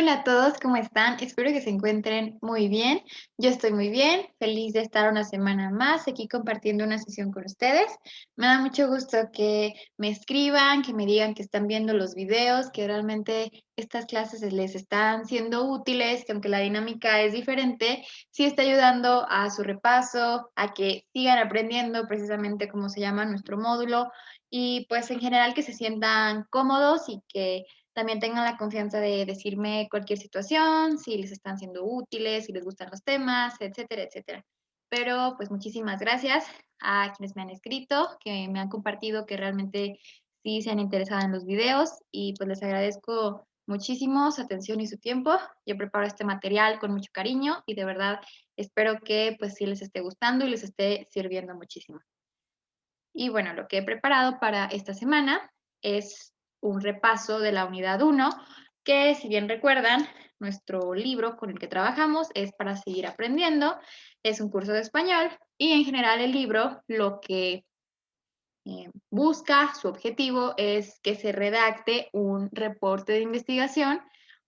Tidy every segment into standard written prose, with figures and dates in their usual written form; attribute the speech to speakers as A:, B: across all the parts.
A: Hola a todos, ¿cómo están? Espero que se encuentren muy bien. Yo estoy muy bien, feliz de estar una semana más aquí compartiendo una sesión con ustedes. Me da mucho gusto que me escriban, que me digan que están viendo los videos, que realmente estas clases les están siendo útiles, que aunque la dinámica es diferente, sí está ayudando a su repaso, a que sigan aprendiendo precisamente cómo se llama nuestro módulo y pues en general que se sientan cómodos y que también tengan la confianza de decirme cualquier situación, si les están siendo útiles, si les gustan los temas, etcétera, etcétera. Pero pues muchísimas gracias a quienes me han escrito, que me han compartido que realmente sí se han interesado en los videos y pues les agradezco muchísimo su atención y su tiempo. Yo preparo este material con mucho cariño y de verdad espero que pues sí les esté gustando y les esté sirviendo muchísimo. Y bueno, lo que he preparado para esta semana es un repaso de la unidad 1, que si bien recuerdan, nuestro libro con el que trabajamos es para seguir aprendiendo, es un curso de español y en general el libro lo que busca, su objetivo es que se redacte un reporte de investigación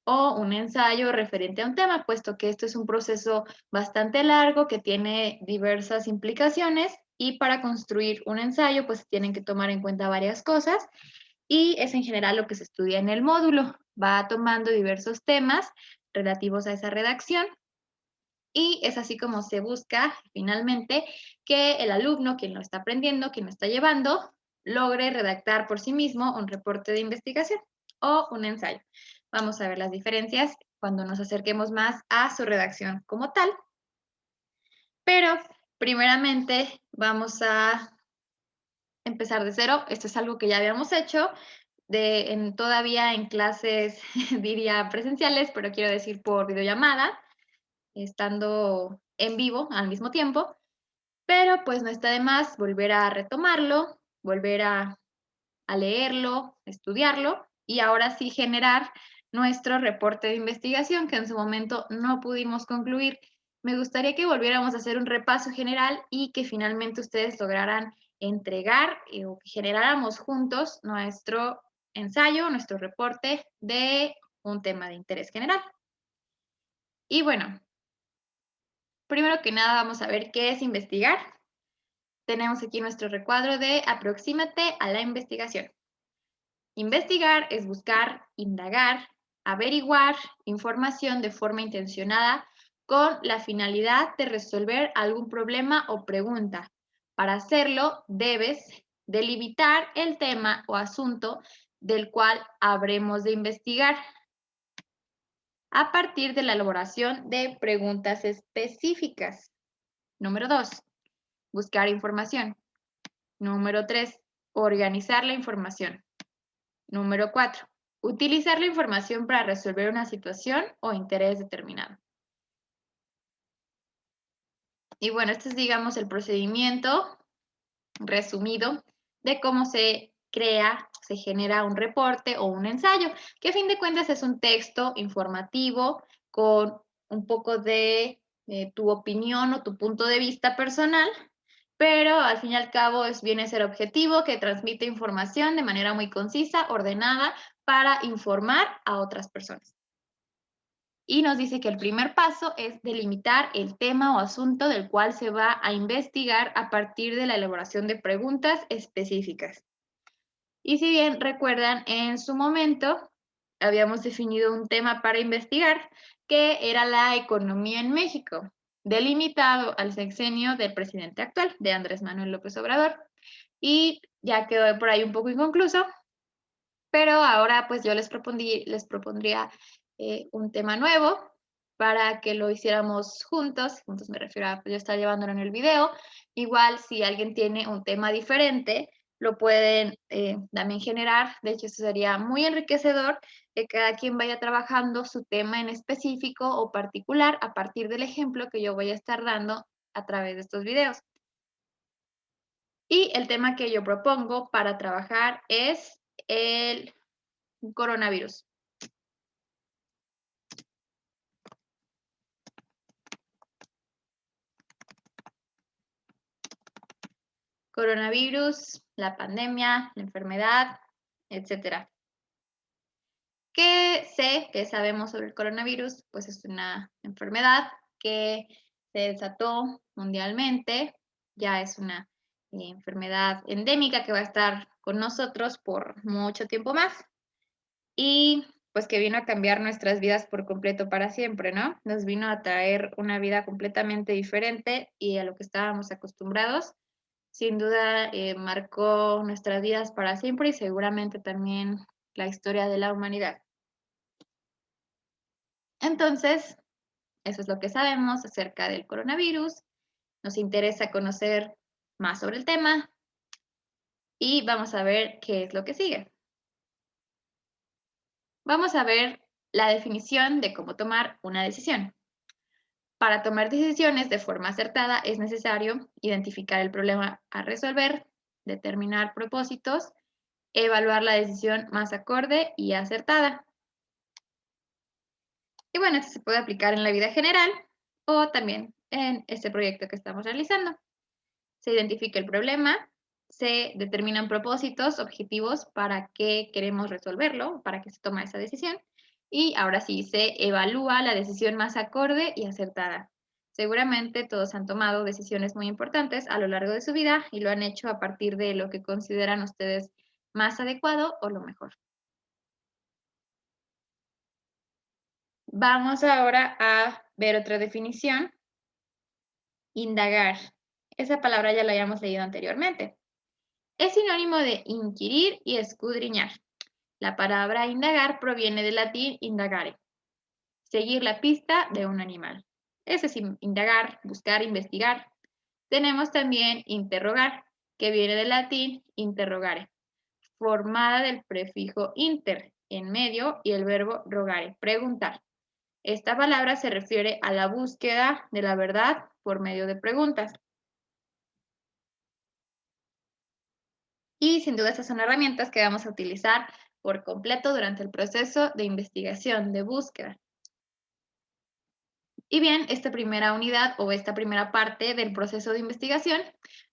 A: o un ensayo referente a un tema, puesto que esto es un proceso bastante largo que tiene diversas implicaciones y para construir un ensayo pues tienen que tomar en cuenta varias cosas y es en general lo que se estudia en el módulo. Va tomando diversos temas relativos a esa redacción y es así como se busca finalmente que el alumno, quien lo está aprendiendo, quien lo está llevando, logre redactar por sí mismo un reporte de investigación o un ensayo. Vamos a ver las diferencias cuando nos acerquemos más a su redacción como tal. Pero primeramente vamos a empezar de cero. Esto es algo que ya habíamos hecho todavía en clases, diría presenciales, pero quiero decir por videollamada, estando en vivo al mismo tiempo. Pero pues no está de más volver a retomarlo, volver a leerlo, estudiarlo y ahora sí generar nuestro reporte de investigación que en su momento no pudimos concluir. Me gustaría que volviéramos a hacer un repaso general y que finalmente ustedes lograran entregar o que generáramos juntos nuestro ensayo, nuestro reporte de un tema de interés general. Y bueno, primero que nada vamos a ver qué es investigar. Tenemos aquí nuestro recuadro de aproxímate a la investigación. Investigar es buscar, indagar, averiguar información de forma intencionada con la finalidad de resolver algún problema o pregunta. Para hacerlo, debes delimitar el tema o asunto del cual habremos de investigar a partir de la elaboración de preguntas específicas. Número 2. Buscar información. Número 3. Organizar la información. Número 4. Utilizar la información para resolver una situación o interés determinado. Y bueno, este es, digamos, el procedimiento resumido de cómo se crea, se genera un reporte o un ensayo, que a fin de cuentas es un texto informativo con un poco de tu opinión o tu punto de vista personal, pero al fin y al cabo viene a ser objetivo, que transmite información de manera muy concisa, ordenada, para informar a otras personas. Y nos dice que el primer paso es delimitar el tema o asunto del cual se va a investigar a partir de la elaboración de preguntas específicas. Y si bien recuerdan, en su momento habíamos definido un tema para investigar, que era la economía en México, delimitado al sexenio del presidente actual, de Andrés Manuel López Obrador. Y ya quedó por ahí un poco inconcluso, pero ahora pues yo les propondría un tema nuevo para que lo hiciéramos juntos me refiero a pues, yo estar llevándolo en el video. Igual si alguien tiene un tema diferente, lo pueden también generar. De hecho, eso sería muy enriquecedor que cada quien vaya trabajando su tema en específico o particular a partir del ejemplo que yo voy a estar dando a través de estos videos. Y el tema que yo propongo para trabajar es el coronavirus. Coronavirus, la pandemia, la enfermedad, etcétera. ¿Qué sabemos sobre el coronavirus? Pues es una enfermedad que se desató mundialmente, ya es una enfermedad endémica que va a estar con nosotros por mucho tiempo más y pues que vino a cambiar nuestras vidas por completo para siempre, ¿no? Nos vino a traer una vida completamente diferente y a lo que estábamos acostumbrados. Sin duda marcó nuestras vidas para siempre y seguramente también la historia de la humanidad. Entonces, eso es lo que sabemos acerca del coronavirus. Nos interesa conocer más sobre el tema y vamos a ver qué es lo que sigue. Vamos a ver la definición de cómo tomar una decisión. Para tomar decisiones de forma acertada es necesario identificar el problema a resolver, determinar propósitos, evaluar la decisión más acorde y acertada. Y bueno, esto se puede aplicar en la vida general o también en este proyecto que estamos realizando. Se identifica el problema, se determinan propósitos, objetivos para qué queremos resolverlo, para qué se toma esa decisión. Y ahora sí, se evalúa la decisión más acorde y acertada. Seguramente todos han tomado decisiones muy importantes a lo largo de su vida y lo han hecho a partir de lo que consideran ustedes más adecuado o lo mejor. Vamos ahora a ver otra definición. Indagar. Esa palabra ya la habíamos leído anteriormente. Es sinónimo de inquirir y escudriñar. La palabra indagar proviene del latín indagare, seguir la pista de un animal. Es decir, indagar, buscar, investigar. Tenemos también interrogar, que viene del latín interrogare, formada del prefijo inter, en medio, y el verbo rogare, preguntar. Esta palabra se refiere a la búsqueda de la verdad por medio de preguntas. Y sin duda estas son herramientas que vamos a utilizar por completo durante el proceso de investigación, de búsqueda. Y bien, esta primera unidad o esta primera parte del proceso de investigación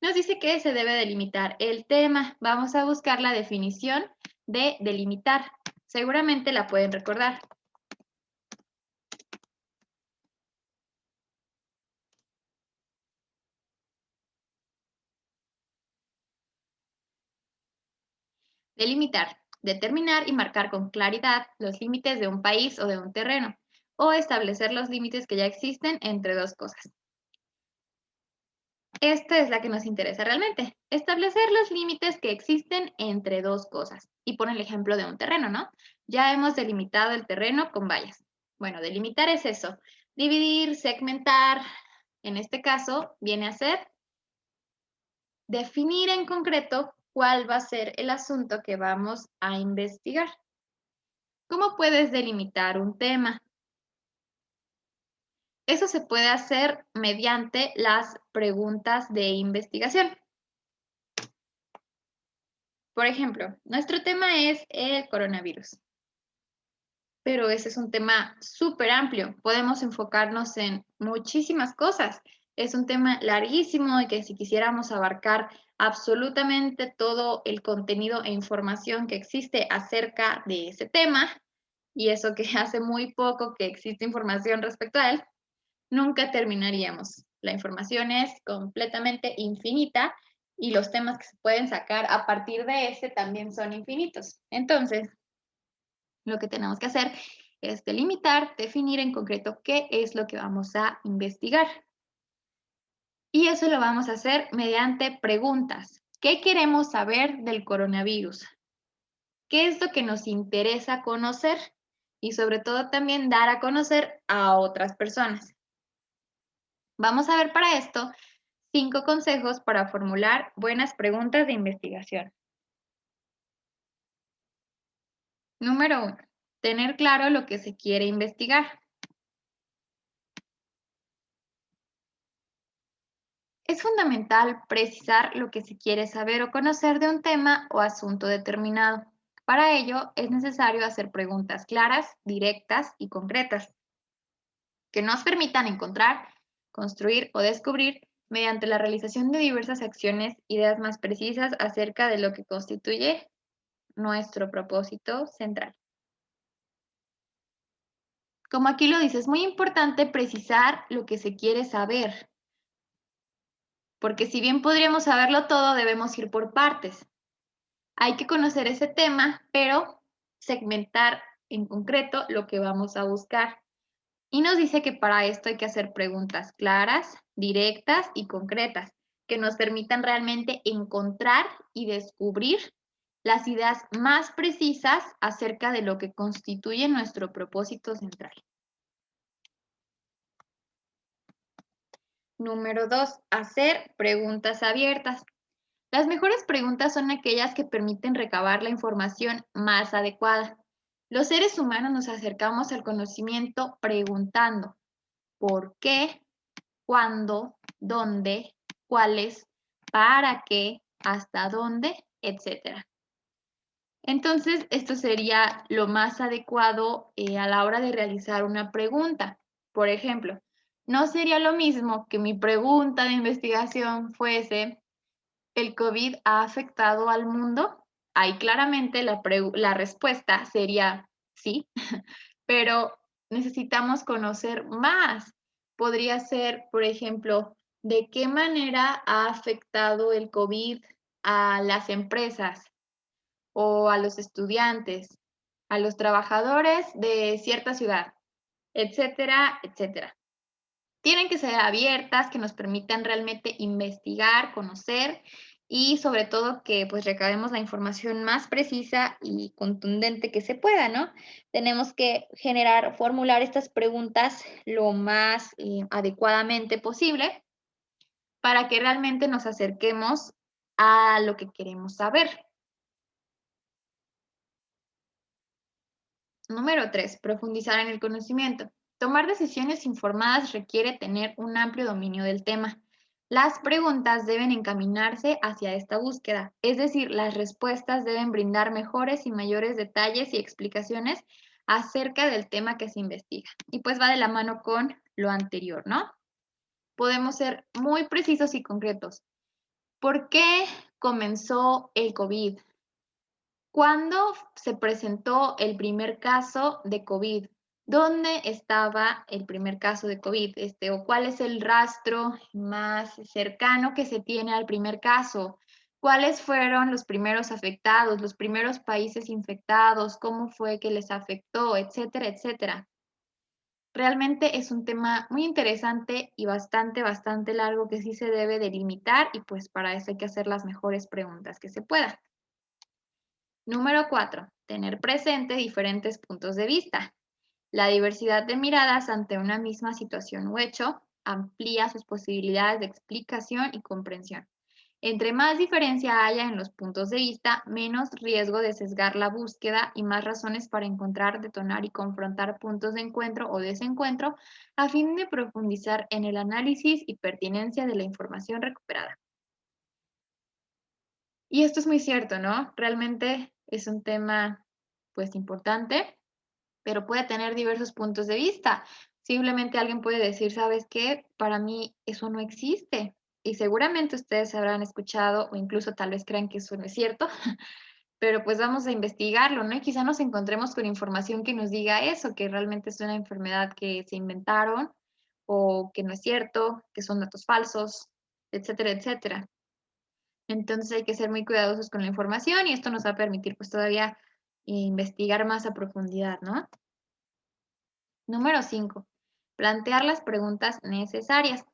A: nos dice que se debe delimitar el tema. Vamos a buscar la definición de delimitar. Seguramente la pueden recordar. Delimitar, determinar y marcar con claridad los límites de un país o de un terreno, o establecer los límites que ya existen entre dos cosas. Esta es la que nos interesa realmente, establecer los límites que existen entre dos cosas. Y pone el ejemplo de un terreno, ¿no? Ya hemos delimitado el terreno con vallas. Bueno, delimitar es eso, dividir, segmentar. En este caso, viene a ser definir en concreto cuál va a ser el asunto que vamos a investigar. ¿Cómo puedes delimitar un tema? Eso se puede hacer mediante las preguntas de investigación. Por ejemplo, nuestro tema es el coronavirus, pero ese es un tema súper amplio. Podemos enfocarnos en muchísimas cosas. Es un tema larguísimo y que si quisiéramos abarcar absolutamente todo el contenido e información que existe acerca de ese tema, y eso que hace muy poco que existe información respecto a él, nunca terminaríamos. La información es completamente infinita y los temas que se pueden sacar a partir de ese también son infinitos. Entonces, lo que tenemos que hacer es delimitar, definir en concreto qué es lo que vamos a investigar. Y eso lo vamos a hacer mediante preguntas. ¿Qué queremos saber del coronavirus? ¿Qué es lo que nos interesa conocer? Y sobre todo también dar a conocer a otras personas. Vamos a ver para esto 5 consejos para formular buenas preguntas de investigación. Número 1. Tener claro lo que se quiere investigar. Es fundamental precisar lo que se quiere saber o conocer de un tema o asunto determinado. Para ello, es necesario hacer preguntas claras, directas y concretas, que nos permitan encontrar, construir o descubrir, mediante la realización de diversas acciones, ideas más precisas acerca de lo que constituye nuestro propósito central. Como aquí lo dice, es muy importante precisar lo que se quiere saber, porque si bien podríamos saberlo todo, debemos ir por partes. Hay que conocer ese tema, pero segmentar en concreto lo que vamos a buscar. Y nos dice que para esto hay que hacer preguntas claras, directas y concretas, que nos permitan realmente encontrar y descubrir las ideas más precisas acerca de lo que constituye nuestro propósito central. Número 2, hacer preguntas abiertas. Las mejores preguntas son aquellas que permiten recabar la información más adecuada. Los seres humanos nos acercamos al conocimiento preguntando ¿por qué? ¿Cuándo? ¿Dónde? ¿Cuáles? ¿Para qué? ¿Hasta dónde? Etcétera. Entonces, esto sería lo más adecuado a la hora de realizar una pregunta. Por ejemplo, no sería lo mismo que mi pregunta de investigación fuese, ¿el COVID ha afectado al mundo? Ahí claramente la respuesta sería sí, pero necesitamos conocer más. Podría ser, por ejemplo, ¿de qué manera ha afectado el COVID a las empresas o a los estudiantes, a los trabajadores de cierta ciudad, etcétera, etcétera? Tienen que ser abiertas, que nos permitan realmente investigar, conocer y sobre todo que pues recabemos la información más precisa y contundente que se pueda, ¿no? Tenemos que formular estas preguntas lo más adecuadamente posible para que realmente nos acerquemos a lo que queremos saber. Número 3, profundizar en el conocimiento. Tomar decisiones informadas requiere tener un amplio dominio del tema. Las preguntas deben encaminarse hacia esta búsqueda, es decir, las respuestas deben brindar mejores y mayores detalles y explicaciones acerca del tema que se investiga. Y pues va de la mano con lo anterior, ¿no? Podemos ser muy precisos y concretos. ¿Por qué comenzó el COVID? ¿Cuándo se presentó el primer caso de COVID? ¿Dónde estaba el primer caso de COVID? ¿O cuál es el rastro más cercano que se tiene al primer caso? ¿Cuáles fueron los primeros afectados, los primeros países infectados? ¿Cómo fue que les afectó? Etcétera, etcétera. Realmente es un tema muy interesante y bastante largo que sí se debe delimitar y pues para eso hay que hacer las mejores preguntas que se puedan. Número 4. Tener presente diferentes puntos de vista. La diversidad de miradas ante una misma situación o hecho amplía sus posibilidades de explicación y comprensión. Entre más diferencia haya en los puntos de vista, menos riesgo de sesgar la búsqueda y más razones para encontrar, detonar y confrontar puntos de encuentro o desencuentro a fin de profundizar en el análisis y pertinencia de la información recuperada. Y esto es muy cierto, ¿no? Realmente es un tema, pues, importante, pero puede tener diversos puntos de vista. Simplemente alguien puede decir, ¿sabes qué? Para mí eso no existe. Y seguramente ustedes habrán escuchado o incluso tal vez crean que eso no es cierto, pero pues vamos a investigarlo, ¿no? Y quizá nos encontremos con información que nos diga eso, que realmente es una enfermedad que se inventaron o que no es cierto, que son datos falsos, etcétera, etcétera. Entonces hay que ser muy cuidadosos con la información y esto nos va a permitir pues todavía investigar más a profundidad, ¿no? Número 5. Plantear las preguntas necesarias.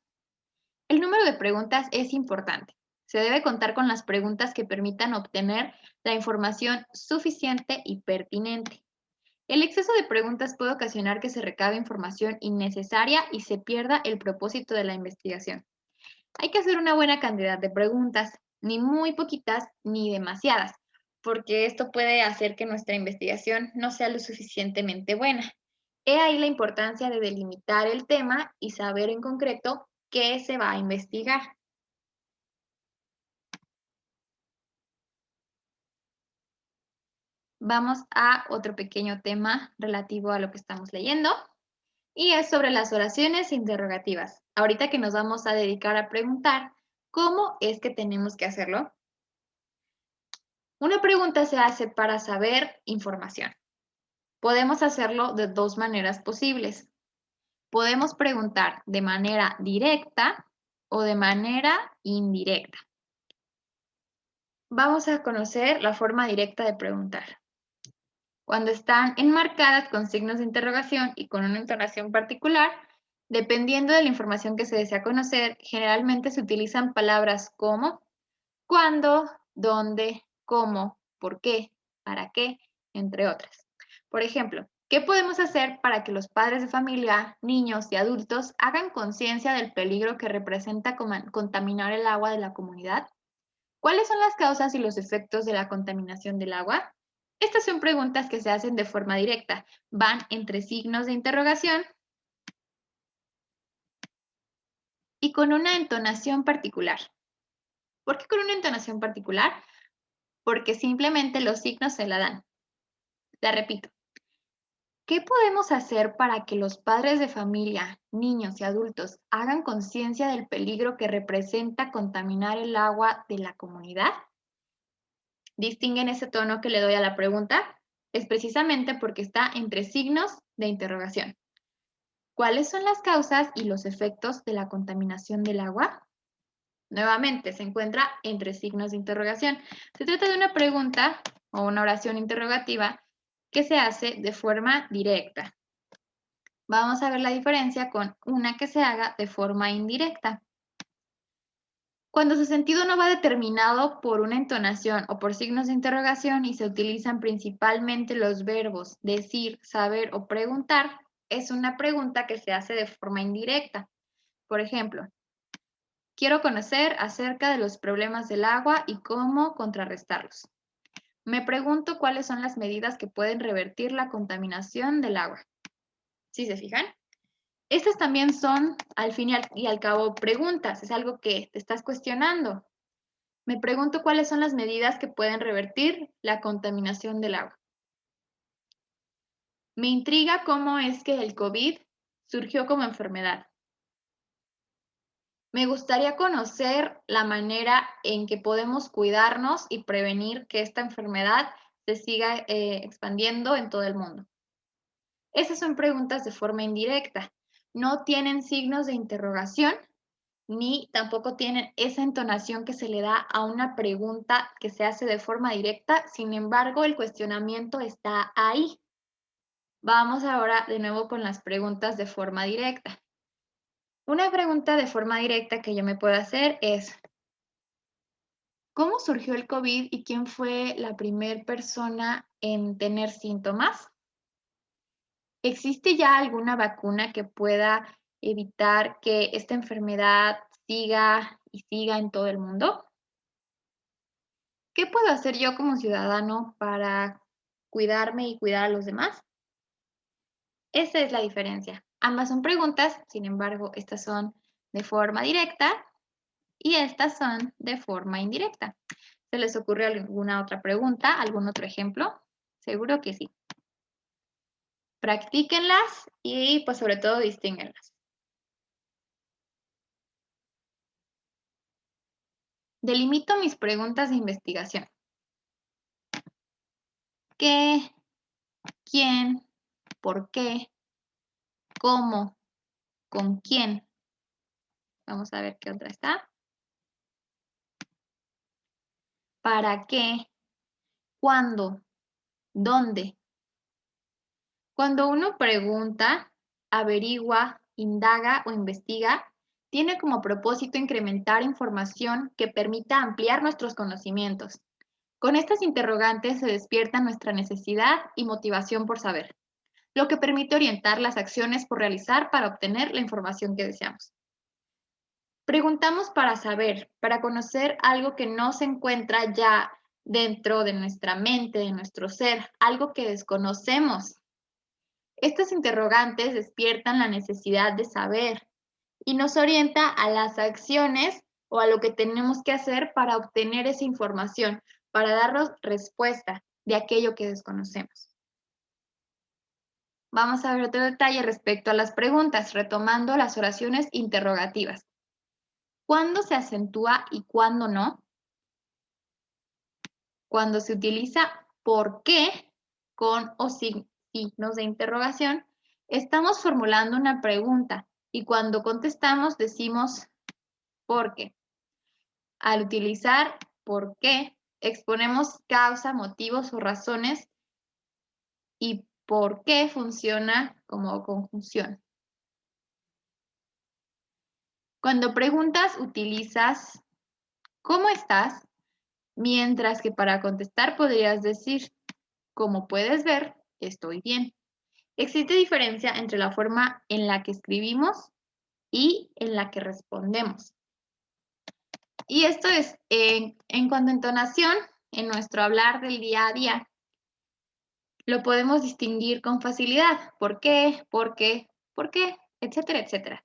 A: El número de preguntas es importante. Se debe contar con las preguntas que permitan obtener la información suficiente y pertinente. El exceso de preguntas puede ocasionar que se recabe información innecesaria y se pierda el propósito de la investigación. Hay que hacer una buena cantidad de preguntas, ni muy poquitas ni demasiadas, porque esto puede hacer que nuestra investigación no sea lo suficientemente buena. He ahí la importancia de delimitar el tema y saber en concreto qué se va a investigar. Vamos a otro pequeño tema relativo a lo que estamos leyendo y es sobre las oraciones interrogativas. Ahorita que nos vamos a dedicar a preguntar, ¿cómo es que tenemos que hacerlo? Una pregunta se hace para saber información. Podemos hacerlo de dos maneras posibles. Podemos preguntar de manera directa o de manera indirecta. Vamos a conocer la forma directa de preguntar. Cuando están enmarcadas con signos de interrogación y con una entonación particular, dependiendo de la información que se desea conocer, generalmente se utilizan palabras como cuándo, dónde, cómo, por qué, para qué, entre otras. Por ejemplo, ¿qué podemos hacer para que los padres de familia, niños y adultos hagan conciencia del peligro que representa contaminar el agua de la comunidad? ¿Cuáles son las causas y los efectos de la contaminación del agua? Estas son preguntas que se hacen de forma directa, van entre signos de interrogación y con una entonación particular. ¿Por qué con una entonación particular? Porque simplemente los signos se la dan. La repito. ¿Qué podemos hacer para que los padres de familia, niños y adultos hagan conciencia del peligro que representa contaminar el agua de la comunidad? ¿Distinguen ese tono que le doy a la pregunta? Es precisamente porque está entre signos de interrogación. ¿Cuáles son las causas y los efectos de la contaminación del agua? Nuevamente, se encuentra entre signos de interrogación. Se trata de una pregunta o una oración interrogativa que se hace de forma directa. Vamos a ver la diferencia con una que se haga de forma indirecta. Cuando su sentido no va determinado por una entonación o por signos de interrogación y se utilizan principalmente los verbos decir, saber o preguntar, es una pregunta que se hace de forma indirecta. Por ejemplo, quiero conocer acerca de los problemas del agua y cómo contrarrestarlos. Me pregunto cuáles son las medidas que pueden revertir la contaminación del agua. ¿Sí se fijan? Estas también son, al fin y al cabo, preguntas. Es algo que te estás cuestionando. Me pregunto cuáles son las medidas que pueden revertir la contaminación del agua. Me intriga cómo es que el COVID surgió como enfermedad. Me gustaría conocer la manera en que podemos cuidarnos y prevenir que esta enfermedad se siga expandiendo en todo el mundo. Esas son preguntas de forma indirecta. No tienen signos de interrogación ni tampoco tienen esa entonación que se le da a una pregunta que se hace de forma directa. Sin embargo, el cuestionamiento está ahí. Vamos ahora de nuevo con las preguntas de forma directa. Una pregunta de forma directa que yo me puedo hacer es, ¿cómo surgió el COVID y quién fue la primera persona en tener síntomas? ¿Existe ya alguna vacuna que pueda evitar que esta enfermedad siga y siga en todo el mundo? ¿Qué puedo hacer yo como ciudadano para cuidarme y cuidar a los demás? Esa es la diferencia. Ambas son preguntas, sin embargo, estas son de forma directa y estas son de forma indirecta. ¿Se les ocurre alguna otra pregunta, algún otro ejemplo? Seguro que sí. Practíquenlas y pues sobre todo distínguenlas. Delimito mis preguntas de investigación. ¿Qué? ¿Quién? ¿Por qué? ¿Cómo? ¿Con quién? Vamos a ver qué otra está. ¿Para qué? ¿Cuándo? ¿Dónde? Cuando uno pregunta, averigua, indaga o investiga, tiene como propósito incrementar información que permita ampliar nuestros conocimientos. Con estas interrogantes se despierta nuestra necesidad y motivación por saber, lo que permite orientar las acciones por realizar para obtener la información que deseamos. Preguntamos para saber, para conocer algo que no se encuentra ya dentro de nuestra mente, de nuestro ser, algo que desconocemos. Estas interrogantes despiertan la necesidad de saber y nos orienta a las acciones o a lo que tenemos que hacer para obtener esa información, para darnos respuesta de aquello que desconocemos. Vamos a ver otro detalle respecto a las preguntas, retomando las oraciones interrogativas. ¿Cuándo se acentúa y cuándo no? Cuando se utiliza por qué con o sin signos de interrogación, estamos formulando una pregunta y cuando contestamos decimos ¿por qué? Al utilizar ¿por qué? Exponemos causa, motivos o razones y ¿por qué? Funciona como conjunción. Cuando preguntas utilizas ¿cómo estás? Mientras que para contestar podrías decir como puedes ver, estoy bien. Existe diferencia entre la forma en la que escribimos y en la que respondemos. Y esto es en cuanto a entonación, en nuestro hablar del día a día, lo podemos distinguir con facilidad. ¿Por qué? ¿Por qué? ¿Por qué? Etcétera, etcétera.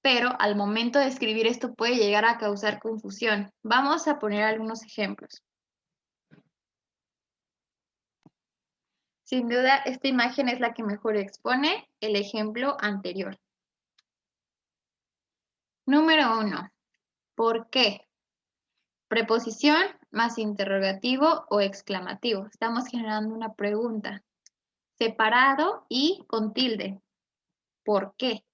A: Pero al momento de escribir esto puede llegar a causar confusión. Vamos a poner algunos ejemplos. Sin duda, esta imagen es la que mejor expone el ejemplo anterior. Número 1. ¿Por qué? Preposición más interrogativo o exclamativo. Estamos generando una pregunta. Separado y con tilde. ¿Por qué?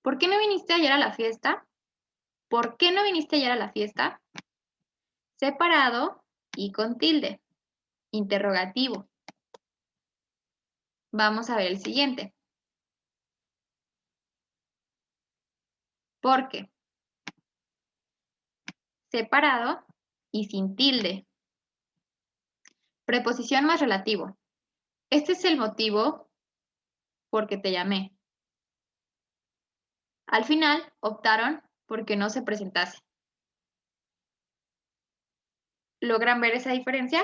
A: ¿Por qué no viniste ayer a la fiesta? ¿Por qué no viniste ayer a la fiesta? Separado y con tilde. Interrogativo. Vamos a ver el siguiente. ¿Por qué? Separado y sin tilde. Preposición más relativo. Este es el motivo por que te llamé. Al final optaron porque no se presentase. ¿Logran ver esa diferencia?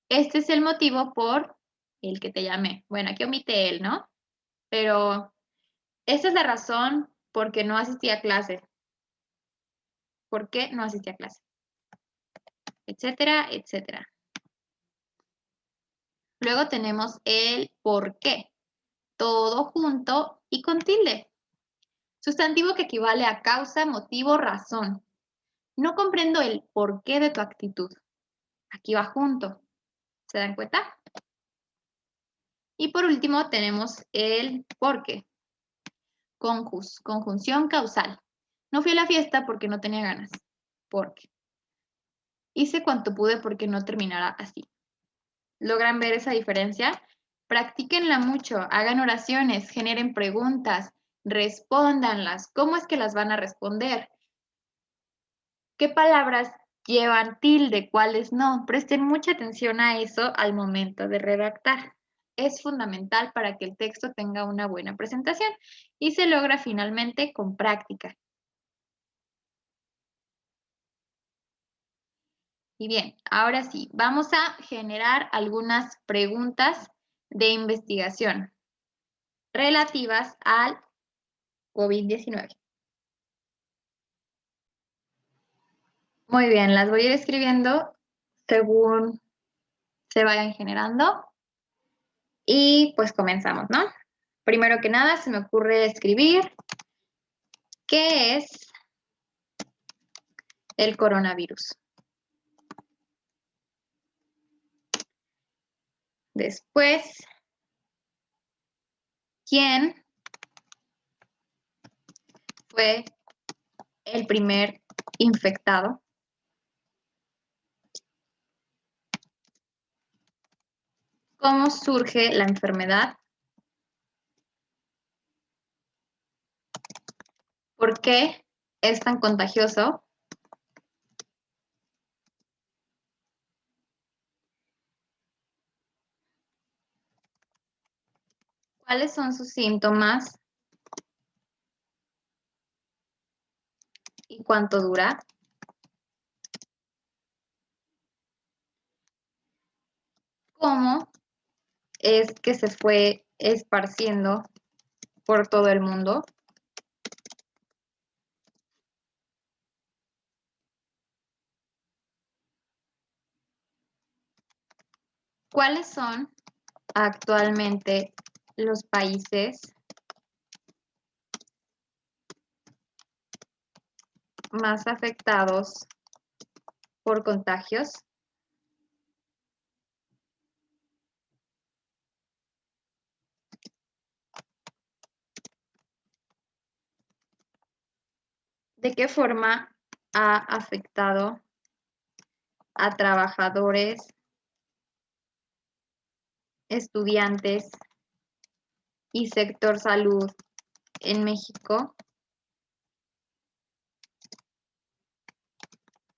A: Este es el motivo por el que te llamé. Bueno, aquí omite él, ¿no? Pero esta es la razón por qué no asistí a clase. ¿Por qué no asistí a clase? Etcétera, etcétera. Luego tenemos el por qué. Todo junto y con tilde. Sustantivo que equivale a causa, motivo, razón. No comprendo el porqué de tu actitud. Aquí va junto. ¿Se dan cuenta? Y por último tenemos el por qué. Conjunción causal. No fui a la fiesta porque no tenía ganas. ¿Por qué? Hice cuanto pude porque no terminara así. ¿Logran ver esa diferencia? Practíquenla mucho, hagan oraciones, generen preguntas, respóndanlas. ¿Cómo es que las van a responder? ¿Qué palabras llevan tilde? ¿Cuáles no? Presten mucha atención a eso al momento de redactar. Es fundamental para que el texto tenga una buena presentación y se logra finalmente con práctica. Y bien, ahora sí, vamos a generar algunas preguntas de investigación relativas al COVID-19. Muy bien, las voy a ir escribiendo según se vayan generando y pues comenzamos, ¿no? Primero que nada se me ocurre escribir ¿qué es el coronavirus? Después, ¿quién fue el primer infectado? ¿Cómo surge la enfermedad? ¿Por qué es tan contagioso? ¿Cuáles son sus síntomas? ¿Y cuánto dura? ¿Cómo es que se fue esparciendo por todo el mundo? ¿Cuáles son actualmente los países más afectados por contagios? ¿De qué forma ha afectado a trabajadores, estudiantes y sector salud en México?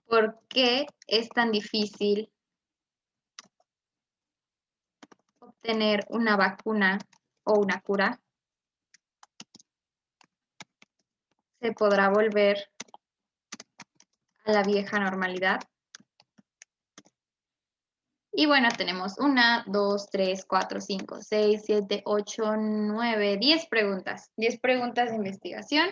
A: ¿Por qué es tan difícil obtener una vacuna o una cura? ¿Se podrá volver a la vieja normalidad? Y bueno, tenemos 1, 2, 3, 4, 5, 6, 7, 8, 9, 10 preguntas. 10 preguntas de investigación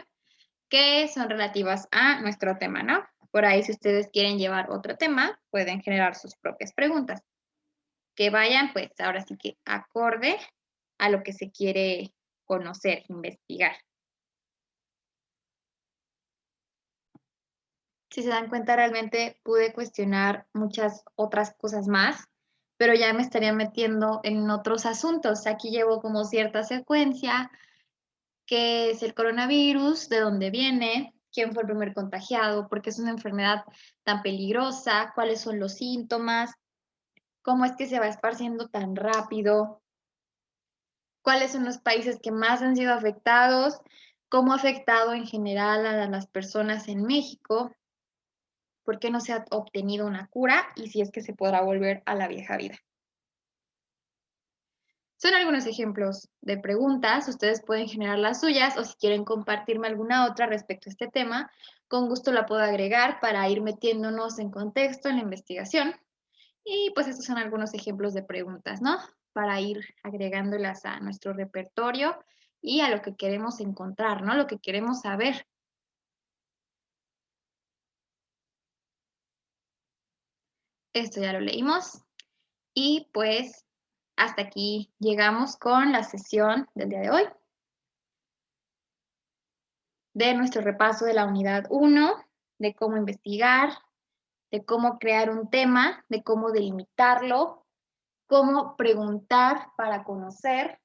A: que son relativas a nuestro tema, ¿no? Por ahí, si ustedes quieren llevar otro tema, pueden generar sus propias preguntas. Que vayan, pues, ahora sí que acorde a lo que se quiere conocer, investigar. Si se dan cuenta, realmente pude cuestionar muchas otras cosas más, pero ya me estaría metiendo en otros asuntos. Aquí llevo como cierta secuencia, qué es el coronavirus, de dónde viene, quién fue el primer contagiado, por qué es una enfermedad tan peligrosa, cuáles son los síntomas, cómo es que se va esparciendo tan rápido, cuáles son los países que más han sido afectados, cómo ha afectado en general a las personas en México, por qué no se ha obtenido una cura y si es que se podrá volver a la vieja vida. Son algunos ejemplos de preguntas, ustedes pueden generar las suyas o si quieren compartirme alguna otra respecto a este tema, con gusto la puedo agregar para ir metiéndonos en contexto en la investigación. Y pues estos son algunos ejemplos de preguntas, ¿no? Para ir agregándolas a nuestro repertorio y a lo que queremos encontrar, ¿no? Lo que queremos saber. Esto ya lo leímos y pues hasta aquí llegamos con la sesión del día de hoy de nuestro repaso de la unidad 1, de cómo investigar, de cómo crear un tema, de cómo delimitarlo, cómo preguntar para conocer.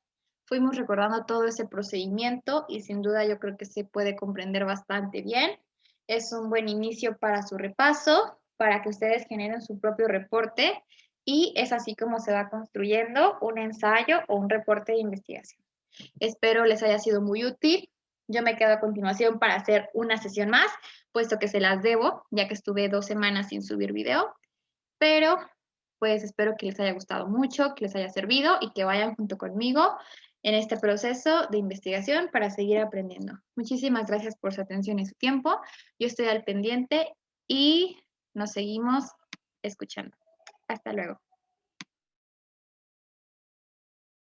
A: Fuimos recordando todo ese procedimiento y sin duda yo creo que se puede comprender bastante bien. Es un buen inicio para su repaso, para que ustedes generen su propio reporte y es así como se va construyendo un ensayo o un reporte de investigación. Espero les haya sido muy útil. Yo me quedo a continuación para hacer una sesión más, puesto que se las debo, ya que estuve 2 semanas sin subir video, pero pues espero que les haya gustado mucho, que les haya servido y que vayan junto conmigo en este proceso de investigación para seguir aprendiendo. Muchísimas gracias por su atención y su tiempo. Yo estoy al pendiente y nos seguimos escuchando. Hasta luego.